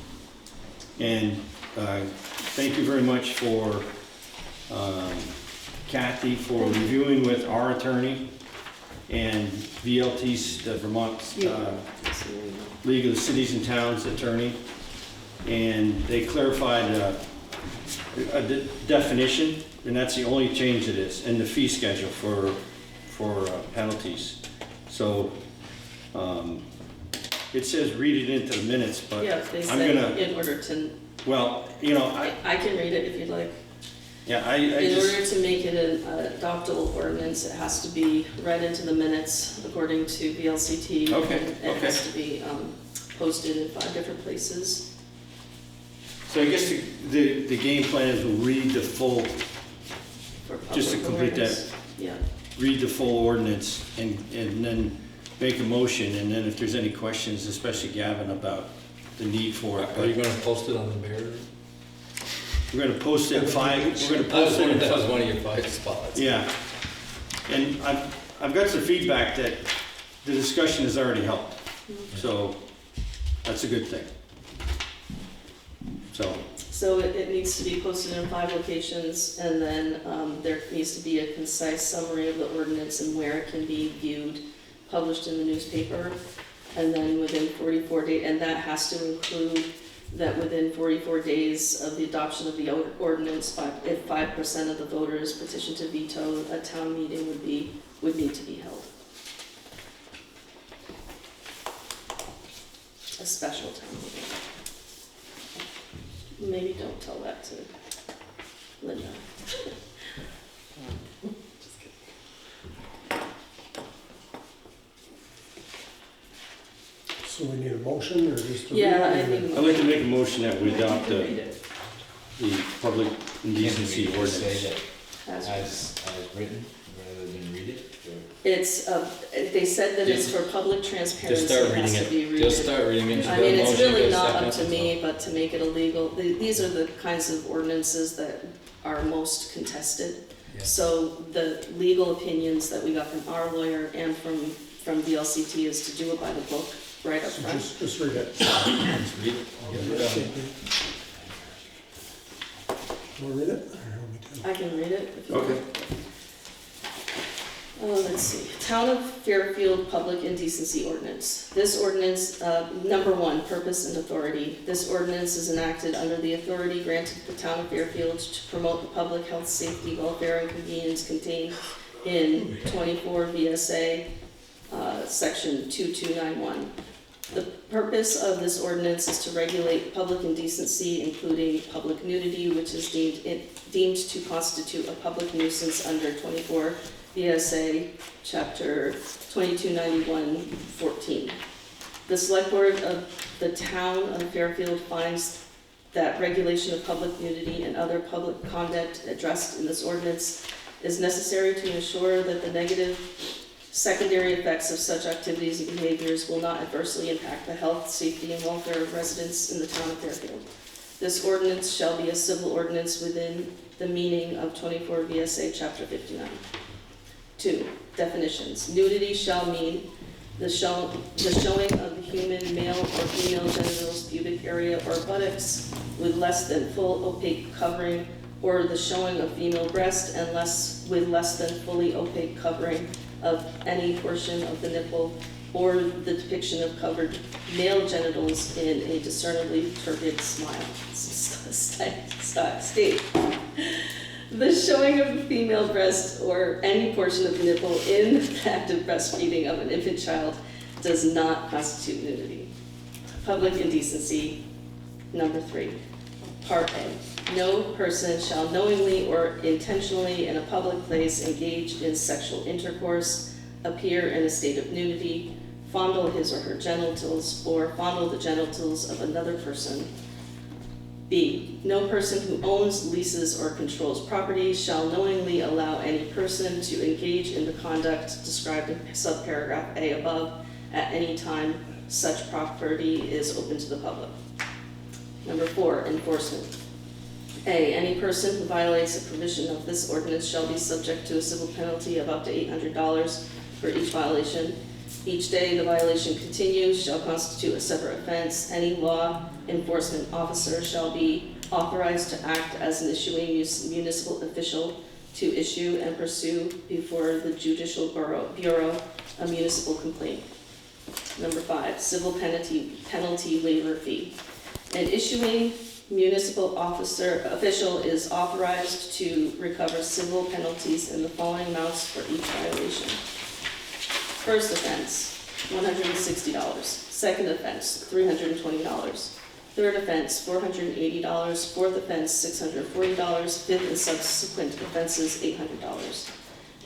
And thank you very much for Kathy for reviewing with our attorney and VLT's, the Vermont League of Cities and Towns attorney. And they clarified a definition, and that's the only change it is, and the fee schedule for penalties. So it says read it into the minutes, but Yeah, they I'm said gonna, in order to, well, you know, I can read it if you'd like. I In just, order to make it an adoptable ordinance, it has to be read into the minutes according to VLCT. Okay, and it has to be posted in 5 different places. so I guess the game plan is we'll read the full, For just to public complete that, awareness. Yeah, read the full ordinance and then make a motion, and then if there's any questions, especially Gavin, about the need for it. Are you gonna post it on the Bear? We're gonna post it 5, we're gonna I was post wondering it. if that was one of your 5 spots. Yeah, and I've got some feedback that the discussion has already helped, so that's a good thing. so it needs to be posted in 5 locations, and then there needs to be a concise summary of the ordinance and where it can be viewed, published in the newspaper, and then within 44 days, and that has to include that within 44 days of the adoption of the ordinance, if 5% of the voters petition to veto, a town meeting would need to be held. A special town meeting. Maybe don't tell that to Linda. So we need a motion or just a? Yeah, I read? think. I'd like to make a motion that we adopt Read the it public indecency Can we just say ordinance. as- as written, rather than read it, or? It's, they said that it's for public transparency, Just start it has reading to be it. read. Just start reading it. I mean, it's really not up to me, but to make it illegal, these are the kinds of ordinances that are most contested. Yeah. So the legal opinions that we got from our lawyer and from VLCT is to do it by the book, right up front. Just read it. Let's read it. Get it done. Want to read it? Or you want me to? I can read it if you Okay. want. Let's see, Town of Fairfield Public Indecency Ordinance. This ordinance, number 1, purpose and authority. This ordinance is enacted under the authority granted to the Town of Fairfield to promote the public health, safety, welfare, and convenience contained in 24 VSA, section 2291. The purpose of this ordinance is to regulate public indecency, including public nudity, which is deemed to constitute a public nuisance under 24 VSA Chapter 2291-14. The Select Board of the Town of Fairfield finds that regulation of public nudity and other public conduct addressed in this ordinance is necessary to ensure that the negative secondary effects of such activities and behaviors will not adversely impact the health, safety, and welfare of residents in the Town of Fairfield. This ordinance shall be a civil ordinance within the meaning of 24 VSA Chapter 59. 2. Definitions. Nudity shall mean the showing of the human male or female genitals, pubic area, or buttocks with less than full opaque covering, or the showing of female breast and with less than fully opaque covering of any portion of the nipple, or the depiction of covered male genitals in a discernibly turgid state. The showing of a female breast or any portion of the nipple in the act of breastfeeding of an infant child does not constitute nudity. Public indecency, number 3. Part A. No person shall knowingly or intentionally in a public place engage in sexual intercourse, appear in a state of nudity, fondle his or her genitals, or fondle the genitals of another person. B. No person who owns, leases, or controls property shall knowingly allow any person to engage in the conduct described in subparagraph A above at any time such property is open to the public. Number 4. Enforcement. A. Any person who violates a provision of this ordinance shall be subject to a civil penalty of up to $800 for each violation. Each day the violation continues shall constitute a separate offense. Any law enforcement officer shall be authorized to act as an issuing municipal official to issue and pursue before the Judicial Bureau a municipal complaint. Number 5, civil penalty waiver fee. An issuing municipal official is authorized to recover civil penalties in the following amounts for each violation. First offense, $160. Second offense, $320. Third offense, $480. Fourth offense, $640. Fifth and subsequent offenses, $800.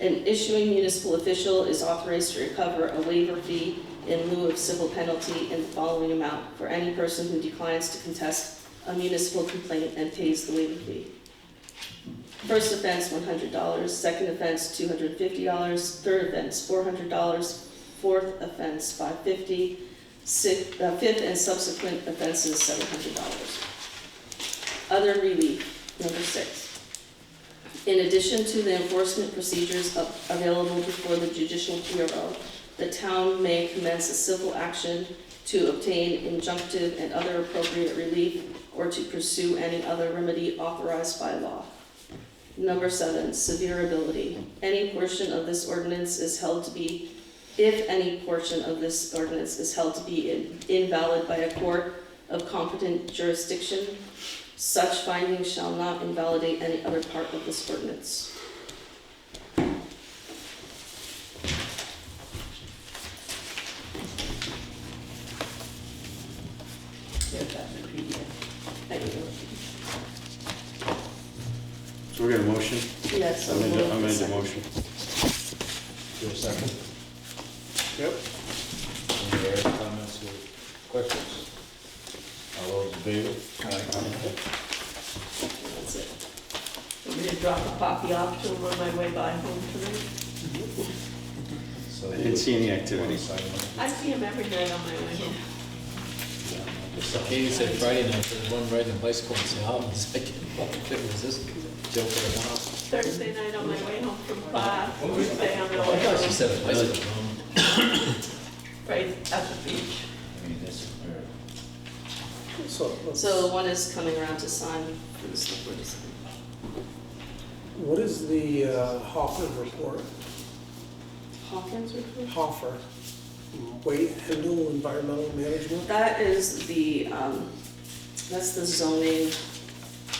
An issuing municipal official is authorized to recover a waiver fee in lieu of civil penalty in the following amount for any person who declines to contest a municipal complaint and pays the waiver fee. First offense, $100. Second offense, $250. Third offense, $400. Fourth offense, $550. Fifth and subsequent offenses, $700. Other relief, number 6. In addition to the enforcement procedures available before the Judicial Bureau, the town may commence a civil action to obtain injunctive and other appropriate relief or to pursue any other remedy authorized by law. Number 7, severability. Any portion of this ordinance is held to be, if any portion of this ordinance is held to be invalid by a court of competent jurisdiction, such findings shall not invalidate any other part of this ordinance. So we're gonna motion? Yes, I'm gonna do motion. Do a second. Yep. Any other comments or questions? All those in favor? That's it. Want me to drop a copy off to him on my way by home tonight? So I didn't see any activity. I see him every night on my way home. Katie said Friday night, there's one riding a bicycle in St. Albans. I can't think, was this joke or not? Thursday night on my way home from class, Tuesday on the I way thought she home, said a bicycle. right at the beach. guess. So one is coming around to sign for the select board to sign. What is the Hoffer report? Hawkins report? Hoffer, Wait Handle Environmental Management? That is that's the zoning.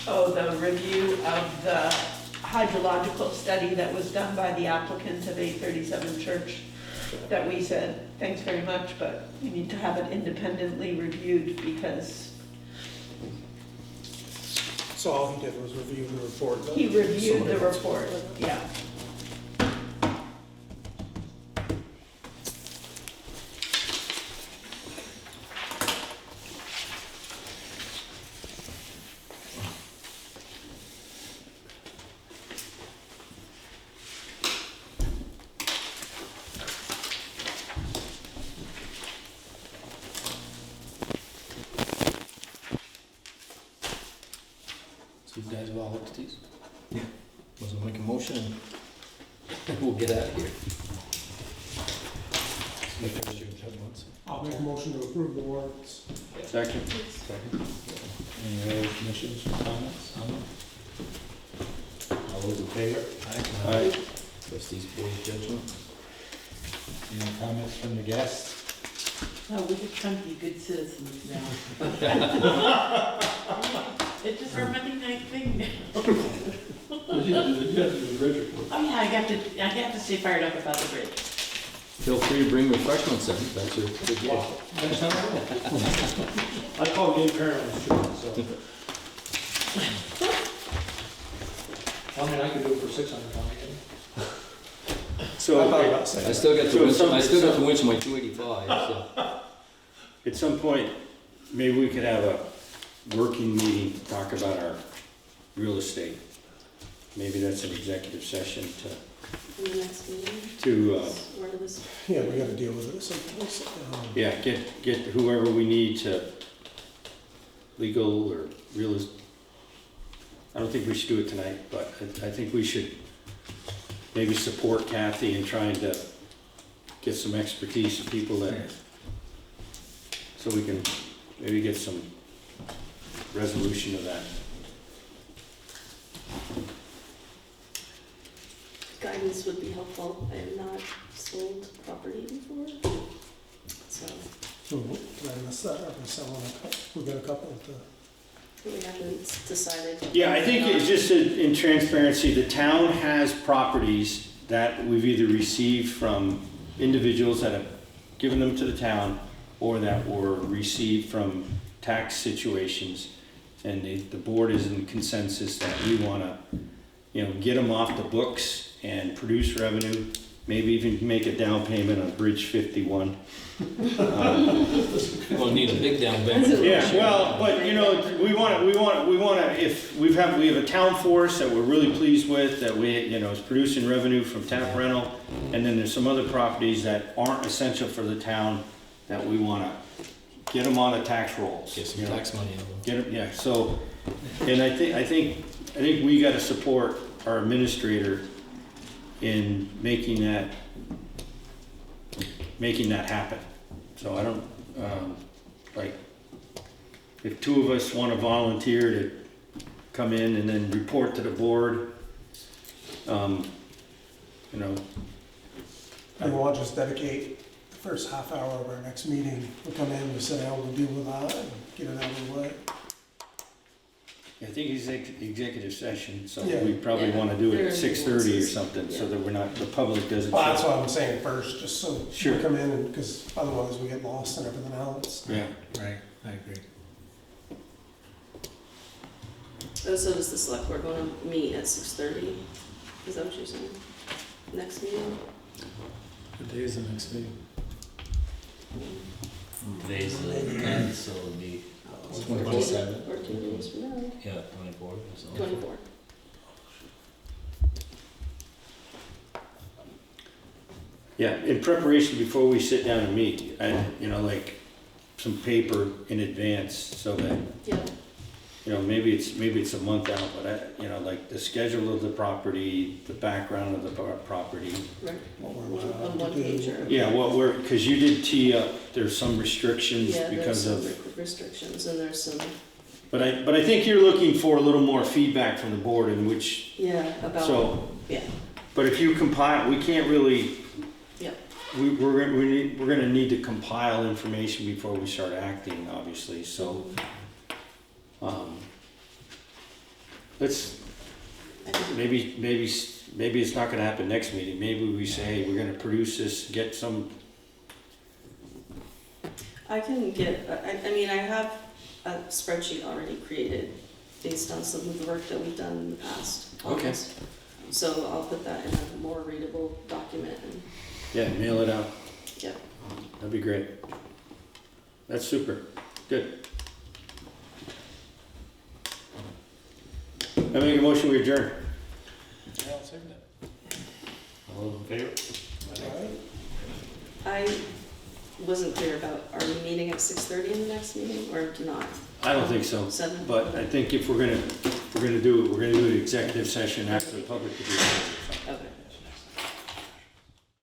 Oh, the review of the hydrological study that was done by the applicant of 837 Church, that we said, thanks very much, but we need to have it independently reviewed because So all he did was review the report. he reviewed Somebody the else- report, yeah. So you guys have all looked at these? Yeah. Was it make a motion and we'll get out of here. I'll make a motion to approve the warrants. Second. Any other commissions, comments on it? All those in favor? Aye. Trustees' board's judgment. Any comments from the guests? Oh, we just trying to be good citizens now. It's just our Monday night thing now. Oh yeah, I got to stay fired up about the bridge. Feel free to bring refreshments in, that's your good day. I call game parents too, so. I mean, I could do it for 600 So I still got to winch my 285, so. at some point, maybe we could have a working meeting, to talk about our real estate. Maybe that's an executive session In the next meeting. to Where do this? Yeah, we gotta deal with it someplace. yeah, get whoever we need to, legal or real estate. I don't think we should do it tonight, but I think we should maybe support Kathy in trying to get some expertise of people that, so we can maybe get some resolution of that. Guidance would be helpful. I have not sold property before, so Did I miss that? Are we selling a couple? We've got a couple to. we haven't decided. Yeah, I think it's just in transparency, the town has properties that we've either received from individuals that have given them to the town or that were received from tax situations. And the board is in consensus that we wanna, get them off the books and produce revenue, maybe even make a down payment on Bridge 51. We'll need a big down payment. Yeah, well, but we want to, if we have a town force that we're really pleased with, that is producing revenue from tap rental, and then there's some other properties that aren't essential for the town that we want to get them on the tax rolls. Get some tax money in them. Get them, yeah, so, and I think we got to support our administrator in making that happen. So I don't, if two of us want to volunteer to come in and then report to the board, And we'll just dedicate the first half hour of our next meeting. We'll come in, we sit down, we'll deal with that and get it out of the way. I think it's executive session, so Yeah. we probably Yeah. want to do it There at are 6:30 or nuances. something, so Yeah. that the public doesn't. Well, that's what I'm saying first, just so Sure. we come in and, because otherwise we get lost in everything else. Yeah. Right, I agree. Oh, so does the select board want to meet at 6:30? Is that what you're saying? Next meeting? What day is the next meeting? Today's the 10th, so it'll be, 27. Or 2 days from now? yeah, 24th or something. 24. Yeah, in preparation before we sit down and meet, some paper in advance so that Yeah. you know, maybe it's a month out, but I, you know, like the schedule of the property, the background of the property. Right. What we're On allowed one to do. pager. Yeah, what we're, because you did tee up, there's some restrictions Yeah, there's because some of, restrictions and there's some, but I think you're looking for a little more feedback from the board in which, yeah, about, so, yeah, but if you compile, we can't really. Yep. We're gonna need to compile information before we start acting, obviously, so, let's, I think maybe it's not gonna happen next meeting, maybe we say, hey, we're gonna produce this, get some, I can get, I mean, I have a spreadsheet already created based on some of the work that we've done in the past. on Okay. this. So I'll put that in a more readable document and, yeah, mail it out. Yep. That'd be great. That's super, good. I make a motion, we adjourn. Yeah, I'll second it. All those in favor? I wasn't clear about, are we meeting at 6:30 in the next meeting or not? I don't think so, 7? but I think if we're gonna do it, we're gonna do an executive session after the public debate.